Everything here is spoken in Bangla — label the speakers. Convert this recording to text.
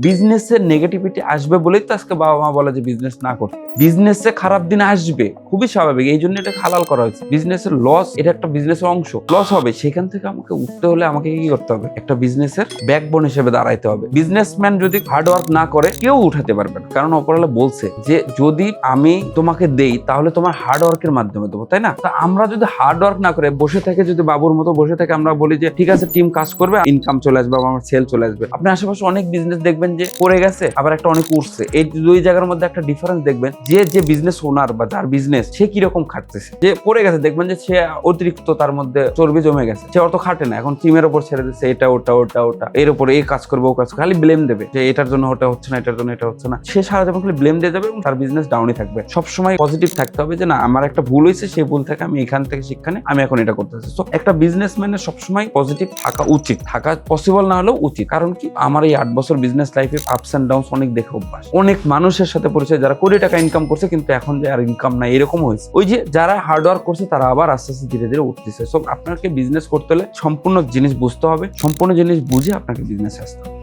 Speaker 1: বিজনেসের নেগেটিভিটি আসবে বলেই তো আজকে বাবা মা বলে যে বিজনেস না করতে। বিজনেসে খারাপ দিন আসবে, খুবই স্বাভাবিক, এই জন্য এটা হালাল করা হয়েছে। বিজনেসের লস, এটা একটা বিজনেসের অংশ, লস হবে, সেখান থেকে আমাকে উঠতে হলে আমাকে কি করতে হবে? একটা বিজনেসের ব্যাকবোন হিসেবে দাঁড়াইতে হবে। বিজনেসম্যান যদি হার্ড ওয়ার্ক না করে কেউ উঠাতে পারবে না, কারণ ওপরওয়ালা বলছে যে যদি আমি তোমাকে দেই তাহলে তোমার হার্ড ওয়ার্কের মাধ্যমে দেবো, তাই না? তা আমরা যদি হার্ড ওয়ার্ক না করে বসে থেকে, যদি বাবুর মতো বসে থেকে আমরা বলি যে ঠিক আছে টিম কাজ করবে, ইনকাম চলে আসবে, আমার সেল চলে আসবে, আপনি আশেপাশে অনেক বিজনেস দেখবেন যে পড়ে গেছে, আবার একটা অনেক উঠছে। এই দুই জায়গার মধ্যে একটা ডিফারেন্স দেখবেন, যে বিজনেস ওনার বা যার বিজনেস, সে কিরকম খাটতেছে। যে পড়ে গেছে দেখবেন যে সে অতিরিক্ত, তার মধ্যে চর্বি জমে গেছে, সে অত খাটে না, এখন টিমের উপর ছেড়ে দিচ্ছে, এটা ওটা ওটা ওটা, এর উপরে এই কাজ করবে, ও কাজ করবে, খালি ব্লেম দেবে যে এটার জন্য ওটা হচ্ছে না, এটার জন্য এটা হচ্ছে না। সে সারা জীবন খালি ব্লেম দিয়ে যাবে এবং তার বিজনেস ডাউনই থাকবে। সবসময় পজিটিভ থাকতে হবে যে না, আমার একটা ভুল হয়েছে, সেই ভুল থেকে আমি এখান থেকে শিক্ষা নিয়ে আমি এখন এটা করতেছি। তো একটা বিজনেসম্যানের সবসময় পজিটিভ থাকা উচিত, থাকা পসিবল না হলেও উচিত। কারণ কি, আমার এই 8 বছর বিজনেস লাইফে আপস এন্ড ডাউনস অনেক দেখে অভ্যাস। অনেক মানুষের সাথে পরিচয় যারা কোটি টাকা ইনকাম করছে কিন্তু এখন যে আর ইনকাম নাই, এরকম হয়েছে। ওই যে যারা হার্ড ওয়ার্ক করছে তারা আবার আস্তে আস্তে ধীরে ধীরে উঠতেছে। সো আপনাকে বিজনেস করতে হলে সম্পূর্ণ জিনিস বুঝতে হবে, সম্পূর্ণ জিনিস বুঝে আপনাকে বিজনেসে আসতে হবে।